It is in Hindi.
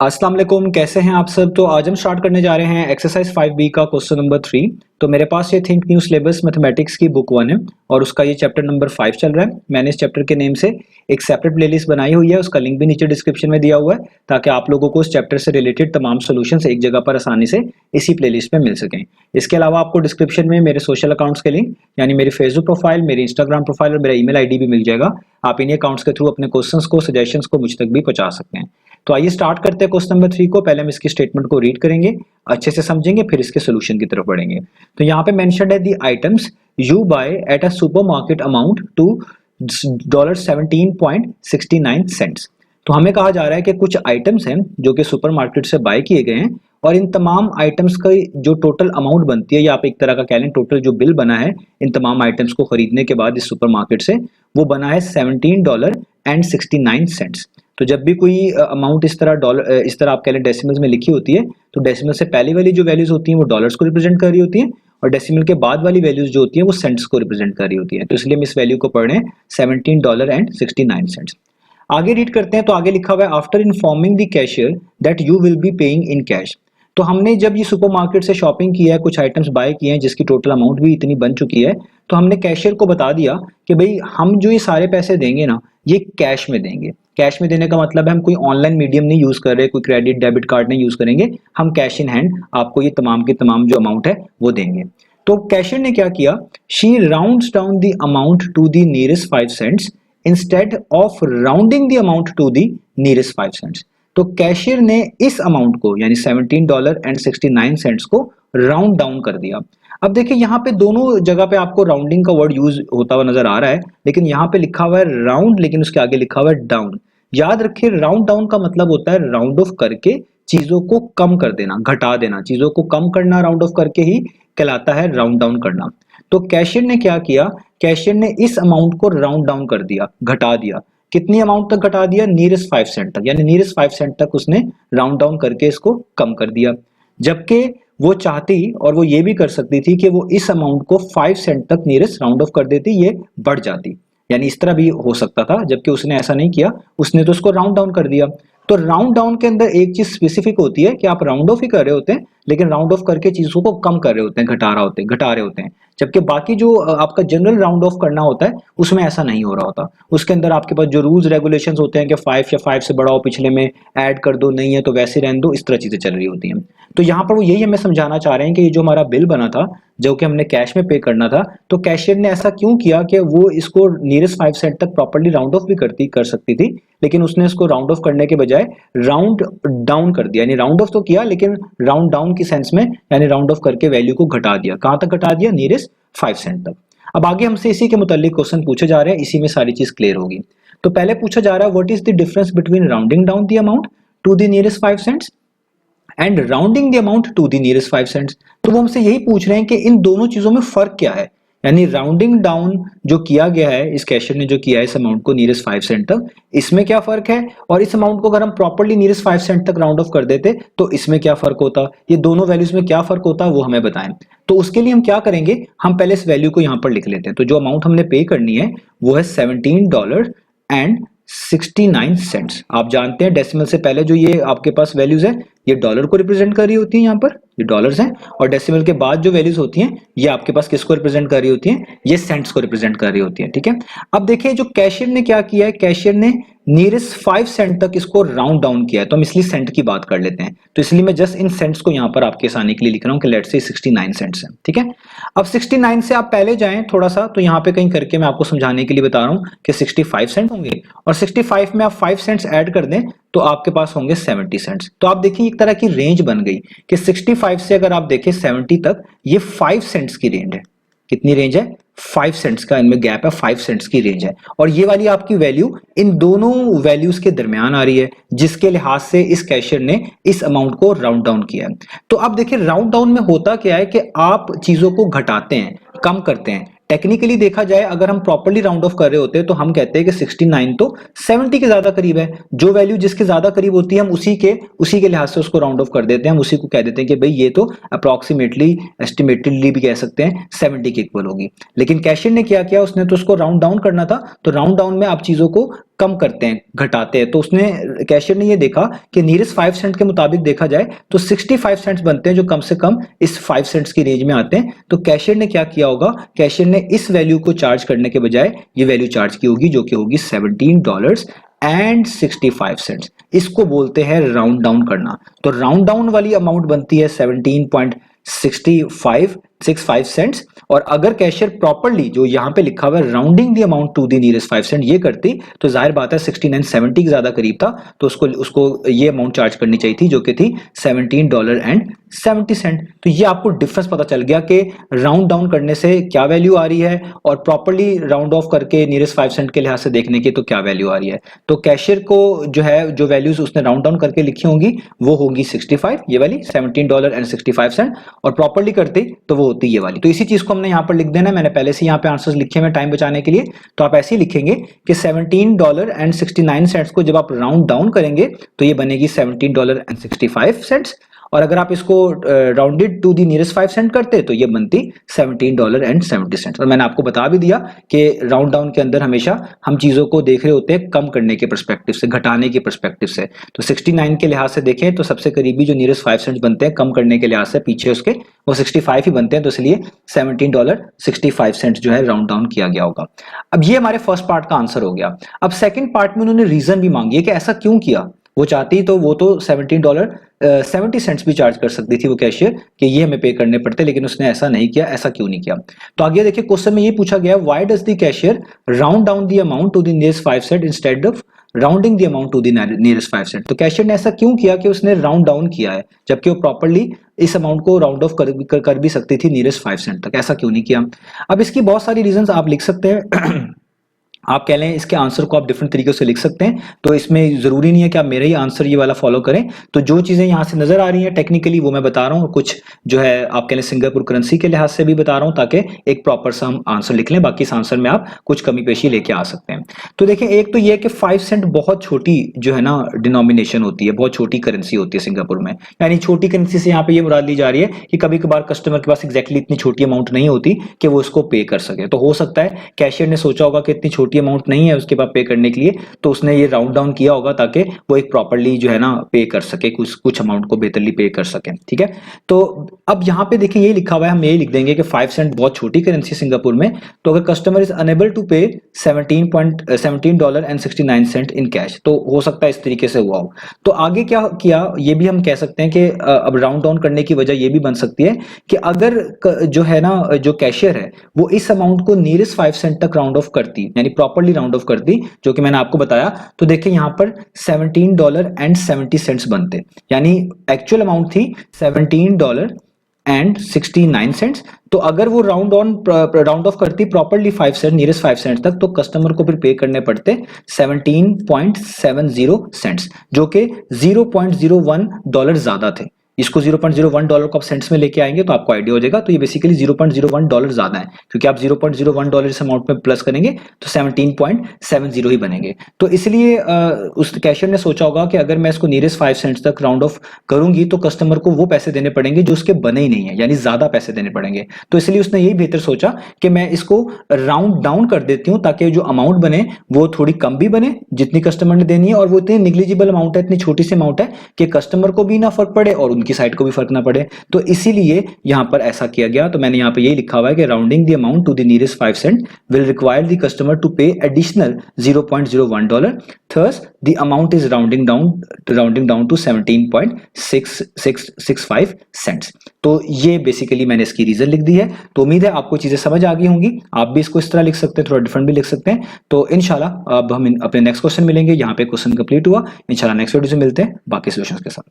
अस्सलाम वालेकुम, कैसे हैं आप सब। तो आज हम स्टार्ट करने जा रहे हैं एक्सरसाइज 5B का क्वेश्चन नंबर 3। तो मेरे पास ये थिंक न्यू सिलेबस मैथमेटिक्स की बुक 1 है और उसका ये चैप्टर नंबर 5 चल रहा है। मैंने इस चैप्टर के नेम से एक सेपरेट प्लेलिस्ट बनाई हुई है, उसका लिंक भी नीचे डिस्क्रिप्शन में दिया हुआ है ताकि आप लोगों को उस चैप्टर से रिलेटेड तमाम सॉल्यूशंस एक जगह पर आसानी से इसी प्लेलिस्ट में मिल सकें। इसके अलावा आपको डिस्क्रिप्शन में मेरे सोशल अकाउंट्स के लिंक यानी मेरी फेसबुक प्रोफाइल, मेरी इंस्टाग्राम प्रोफाइल और मेरा ईमेल आईडी भी मिल जाएगा। आप इन्हीं अकाउंट्स के थ्रू अपने क्वेश्चंस को, सजेशंस को मुझ तक भी पहुंचा सकते हैं। तो आइए स्टार्ट करते हैं क्वेश्चन नंबर 3 को। पहले हम इसकी स्टेटमेंट को रीड करेंगे, अच्छे से समझेंगे, फिर इसके सोल्यूशन की तरफ बढ़ेंगे। तो यहाँ पे मेंशन्ड है the items you buy at a supermarket amount to $17.69। तो हमें कहा जा रहा है कि कुछ आइटम्स हैं जो कि सुपरमार्केट से बाय किए गए हैं और इन तमाम आइटम्स का जो टोटल अमाउंट बनती है या आप एक तरह का कह लें टोटल जो बिल बना है इन तमाम आइटम्स को खरीदने के बाद इस सुपरमार्केट से, वो बना है $17.69। तो जब भी कोई अमाउंट इस तरह आप कह लें डेसिमल्स में लिखी होती है तो डेसिमल से पहले वाली जो वैल्यूज होती हैं वो डॉलर्स को रिप्रेजेंट कर रही होती हैं और डेसिमल के बाद वाली वैल्यूज जो होती हैं वो सेंट्स को रिप्रेजेंट कर रही होती है। तो इसलिए हम इस वैल्यू को पढ़ रहे हैं $17.69। आगे रीड करते हैं। तो आगे लिखा हुआ है after informing the cashier that you will be paying in cash. तो हमने जब ये सुपरमार्केट से शॉपिंग किया है, कुछ आइटम्स बाय किए हैं जिसकी टोटल अमाउंट भी इतनी बन चुकी है, तो हमने कैशियर को बता दिया कि भाई हम जो ये सारे पैसे देंगे ना ये कैश में देंगे। कैश में देने का मतलब है हम कोई ऑनलाइन मीडियम नहीं यूज कर रहे, कोई क्रेडिट डेबिट कार्ड नहीं यूज करेंगे, हम कैश इन हैंड आपको ये तमाम की तमाम जो अमाउंट है वो देंगे। तो कैशियर ने क्या किया, she rounds down the amount to the nearest 5 cents instead of rounding the amount to the nearest 5 cents. तो कैशियर ने इस अमाउंट को यानी $17.69 को राउंड डाउन कर दिया। अब देखिए यहाँ पे दोनों जगह पे आपको राउंडिंग का वर्ड यूज होता हुआ नजर आ रहा है, लेकिन यहाँ पे लिखा हुआ है राउंड, लेकिन उसके आगे लिखा हुआ है डाउन। याद रखिए राउंड डाउन का मतलब होता है राउंड ऑफ करके चीजों को कम कर देना, घटा देना, चीजों को कम करना राउंड ऑफ करके ही कहलाता है राउंड डाउन करना। तो कैशियर ने क्या किया, कैशियर ने इस अमाउंट को राउंड डाउन कर दिया, घटा दिया। कितनी अमाउंट तक घटा दिया, नियरेस्ट 5 सेंट तक, यानी नियरेस्ट 5 सेंट तक उसने राउंड डाउन करके इसको कम कर दिया। जबकि वो चाहती और वो ये भी कर सकती थी कि वो इस अमाउंट को 5 सेंट तक नियरेस्ट राउंड ऑफ कर देती, ये बढ़ जाती, यानी इस तरह भी हो सकता था, जबकि उसने ऐसा नहीं किया, उसने तो उसको राउंड डाउन कर दिया। तो राउंड डाउन के अंदर एक चीज स्पेसिफिक होती है कि आप राउंड ऑफ ही कर रहे होते हैं, लेकिन राउंड ऑफ करके चीजों को कम कर रहे होते हैं, घटा रहे होते हैं। जबकि बाकी जो आपका जनरल राउंड ऑफ करना होता है उसमें ऐसा नहीं हो रहा होता। उसके अंदर आपके पास जो रूल्स रेगुलेशंस होते हैं कि 5 या 5 से बड़ा हो पिछले में, ऐड कर दो, नहीं है तो वैसे रहने दो, इस तरह चीजें चल रही होती हैं। तो यहाँ पर वो यही हमें समझाना चाह रहे हैं कि ये जो हमारा बिल बना था जो कि हमने कैश में पे करना था, तो कैशियर ने ऐसा क्यों किया कि वो इसको नियरेस्ट 5 सेंट तक प्रॉपर्ली राउंड ऑफ भी कर सकती थी, लेकिन उसने इसको राउंड ऑफ करने के बजाय राउंड डाउन कर दिया। यानी राउंड ऑफ तो किया लेकिन राउंड डाउन की सेंस में, यानी राउंड ऑफ करके वैल्यू को घटा दिया। कहां तक घटा दिया, नियरेस्ट 5 सेंट तक। अब आगे हमसे इसी के मुतालिक क्वेश्चन पूछे जा रहे हैं, इसी में सारी चीज क्लियर होगी। तो पहले पूछा जा रहा है what is the difference between rounding down the amount to the nearest 5 cents and rounding the amount to the nearest 5 cents. तो वो हमसे यही पूछ रहे हैं कि इन दोनों चीजों में फर्क क्या है। यानी राउंडिंग डाउन जो किया गया है, इस कैशियर ने जो किया है इस अमाउंट को नियरेस्ट 5 सेंट तक, इसमें क्या फर्क है, और इस अमाउंट को अगर हम प्रॉपर्ली नियरेस्ट 5 सेंट तक राउंड ऑफ कर देते तो इसमें क्या फर्क होता, ये दोनों वैल्यूज में क्या फर्क होता वो हमें बताएं। तो उसके लिए हम क्या करेंगे, हम पहले इस वैल्यू को यहां पर लिख लेते हैं। तो जो अमाउंट हमने पे करनी है वो है $17.69। आप जानते हैं डेसिमल से पहले जो ये आपके पास वैल्यूज है ये डॉलर को रिप्रेजेंट कर रही होती है, यहाँ पर ये डॉलर्स हैं, और डेसिमल के बाद जो वैल्यूज होती हैं ये आपके पास किसको रिप्रेजेंट कर रही होती हैं, ये सेंट्स को रिप्रेजेंट कर रही होती हैं। ठीक है, अब देखिए जो कैशियर ने क्या किया है, कैशियर ने नियरेस्ट 5 सेंट तक इसको राउंड डाउन किया है, तो हम इसलिए सेंट की बात कर लेते हैं। तो इसलिए मैं जस्ट इन सेंट्स को यहाँ पर आपके आसानी के लिए लिख रहा हूँ कि लेट्स से 69 सेंट्स है। ठीक है, अब 69 से आप पहले जाएं थोड़ा सा, तो यहाँ पे कहीं करके मैं आपको समझाने के लिए बता रहा हूँ कि 65 सेंट होंगे और 65 में आप 5 सेंट्स ऐड कर दें तो आपके पास होंगे 70 सेंट्स। तो आप देखिए एक तरह की रेंज बन गई कि 65 से अगर आप देखें 70 तक, ये 5 सेंट्स की रेंज है। कितनी रेंज है, 5 सेंट्स का इनमें गैप है, 5 सेंट्स की रेंज है। और ये वाली आपकी वैल्यू इन दोनों वैल्यूज के दरमियान आ रही है, जिसके लिहाज से इस कैशियर ने इस अमाउंट को राउंड डाउन किया है। तो अब देखिए राउंड डाउन में होता क्या है कि आप चीजों को घटाते हैं, कम करते हैं। टेक्निकली देखा जाए अगर हम प्रॉपर्ली राउंड ऑफ कर रहे होते हैं तो हम कहते हैं कि 69 तो 70 के ज्यादा करीब है। जो वैल्यू जिसके ज्यादा करीब होती है हम उसी के लिहाज से उसको राउंड ऑफ कर देते हैं, हम उसी को कह देते हैं कि भाई ये तो अप्रोक्सीमेटली, एस्टिमेटेडली भी कह सकते हैं 70 के इक्वल होगी। लेकिन कैशियर ने क्या किया, उसने तो उसको राउंड डाउन करना था, तो राउंड डाउन में आप चीजों को कम करते हैं, घटाते हैं, तो उसने कैशियर ने ये देखा कि नियरेस्ट 5 सेंट के मुताबिक देखा जाए तो 65 सेंट्स बनते हैं जो कम से कम इस 5 सेंट्स की रेंज में आते हैं। तो कैशियर ने क्या किया होगा, कैशियर ने इस वैल्यू को चार्ज करने के बजाय ये वैल्यू चार्ज की होगी जो कि होगी $17.65। इसको बोलते हैं राउंड डाउन करना। तो राउंड डाउन वाली अमाउंट बनती है 17.65 सेंट्स। और अगर कैशियर प्रॉपर्ली जो यहां पे लिखा हुआ है rounding the amount to the nearest 5 cent ये करती तो जाहिर बात है 69.70 के ज्यादा करीब था, तो उसको ये अमाउंट चार्ज करनी चाहिए थी जो कि थी $17.70। तो ये आपको डिफरेंस पता चल गया कि राउंड डाउन करने से क्या वैल्यू आ रही है और प्रॉपर्ली राउंड ऑफ करके नियरेस्ट 5 सेंट के लिहाज से देखने की तो क्या वैल्यू आ रही है। तो कैशियर को जो है जो वैल्यूज उसने राउंड डाउन करके लिखी होंगी वो होगी 65, ये वाली $17.65, और प्रॉपर्ली करते तो वो होती ये वाली। तो इसी चीज को हमने यहां पर लिख देना है, मैंने पहले से यहां पे आंसर्स लिखे हैं टाइम बचाने के लिए। तो आप ऐसे ही लिखेंगे कि $17.69 को जब आप राउंड डाउन करेंगे तो ये बनेगी $17.65, और अगर आप इसको rounded to the nearest 5 cent करते तो ये बनती $17.70। और मैंने आपको बता भी दिया कि राउंड डाउन के अंदर हमेशा हम चीजों को देख रहे होते हैं कम करने के पर्सपेक्टिव से, घटाने के पर्सपेक्टिव से। तो 69 के लिहाज से देखें तो सबसे करीबी जो नियरेस्ट 5 सेंट बनते हैं कम करने के लिहाज से पीछे उसके वो 65 ही बनते हैं, तो इसलिए $17.65 जो है राउंड डाउन किया गया होगा। अब ये हमारे फर्स्ट पार्ट का आंसर हो गया। अब सेकेंड पार्ट में उन्होंने रीजन भी मांगी है कि ऐसा क्यों किया। वो चाहती तो वो तो $17.70 भी चार्ज कर सकती थी वो कैशियर कि ये हमें पे करने पड़ते, लेकिन उसने ऐसा नहीं किया। ऐसा क्यों नहीं किया, तो आगे देखिए क्वेश्चन में ये पूछा गया why does the cashier round down the amount to the nearest 5 cent instead of rounding the amount to the nearest 5 cent. तो कैशियर ने ऐसा क्यों किया कि उसने राउंड डाउन किया है जबकि वो प्रॉपर्ली इस अमाउंट को राउंड ऑफ कर भी सकती थी नियरेस्ट 5 सेंट तक, ऐसा क्यों नहीं किया। अब इसकी बहुत सारी रीजंस आप लिख सकते हैं आप कह लें इसके आंसर को आप डिफरेंट तरीके से लिख सकते हैं, तो इसमें जरूरी नहीं है कि आप मेरा ही आंसर ये वाला फॉलो करें। तो जो चीजें यहां से नजर आ रही हैं टेक्निकली वो मैं बता रहा हूं, कुछ जो है आप कह लें सिंगापुर करेंसी के लिहाज से भी बता रहा हूं ताकि एक प्रॉपर सा हम आंसर लिख लें, बाकी इस आंसर में आप कुछ कमी पेशी लेके आ सकते हैं। तो देखिए एक तो ये कि 5 सेंट बहुत छोटी जो है ना डिनोमिनेशन होती है, बहुत छोटी करेंसी होती है सिंगापुर में। यानी छोटी करेंसी से यहाँ पे ये मुराद ली जा रही है कि कभी कभार कस्टमर के पास एग्जैक्टली इतनी छोटी अमाउंट नहीं होती कि वो उसको पे कर सके। तो हो सकता है कैशियर ने सोचा होगा कि इतनी छोटी अमाउंट नहीं है उसके बाद पे करने के लिए, तो उसने ये राउंड डाउन किया होगा ताकि वो एक प्रॉपर्ली जो है ना पे कर सके, कुछ अमाउंट को बेहतरली पे कर सके। ठीक है, तो अब यहाँ पे देखिए ये लिखा हुआ है, हम ये लिख देंगे कि 5 सेंट बहुत छोटी करेंसी सिंगापुर में। तो अगर कस्टमर इज अनेबल टू पे $17.69 इन कैश, तो हो सकता है इस तरीके से हुआ हो। तो आगे क्या किया ये भी हम कह सकते हैं कि अब राउंड डाउन करने की वजह ये भी बन सकती है कि अगर जो है ना जो कैशियर है वो इस अमाउंट को नियरेस्ट 5 सेंट तक राउंड ऑफ करती, यानी प्रॉपर्ली राउंड ऑफ करती, जो कि मैंने आपको बताया। तो देखिए यहां पर $17.70 बनते, यानी एक्चुअल अमाउंट थी $17.69। तो अगर वो राउंड ऑफ करती प्रॉपर्ली 5 सेंट नियरेस्ट 5 सेंट तक, तो कस्टमर को फिर पे करने पड़ते 17.70 सेंट्स, जो कि $0.01 ज्यादा थे। इसको $0.01 को आप सेंट्स में लेके आएंगे तो आपको आइडिया हो जाएगा। तो ये बेसिकली $0.01 ज्यादा है, क्योंकि आप $0.01 इस अमाउंट में प्लस करेंगे तो 17.70 ही बनेंगे। तो इसलिए उस कैशियर ने सोचा होगा कि अगर मैं इसको नियरेस्ट 5 सेंट्स तक राउंड ऑफ करूंगी तो कस्टमर को वो पैसे देने पड़ेंगे जो उसके बने ही नहीं है, यानी ज्यादा पैसे देने पड़ेंगे। तो इसलिए उसने यही बेहतर सोचा कि मैं इसको राउंड डाउन कर देती हूँ ताकि जो अमाउंट बने वो थोड़ी कम भी बने जितनी कस्टमर ने देनी है, और वो इतनी निग्लिजिबल अमाउंट है, इतनी छोटी सी अमाउंट है कि कस्टमर को भी ना फर्क पड़े और की साइड को भी फर्क ना पड़े। तो इसीलिए यहां पर ऐसा किया गया। तो मैंने यहां पे यही लिखा हुआ है कि rounding the amount to the nearest 5 cent will require the customer to pay additional $0.01, thus the amount is rounding down to 17.65 cents। तो ये बेसिकली मैंने इसकी रीजन लिख दी है। तो उम्मीद है आपको चीजें समझ आ गई होंगी, आप भी इसको इस तरह लिख सकते हैं, थोड़ा डिफरेंट भी लिख सकते हैं। तो इंशाल्लाह अब हम अपने नेक्स्ट क्वेश्चन मिलेंगे। यहाँ पे क्वेश्चन कंप्लीट हुआ, इंशाल्लाह नेक्स्ट वीडियो से मिलते हैं बाकी सॉल्यूशंस के साथ।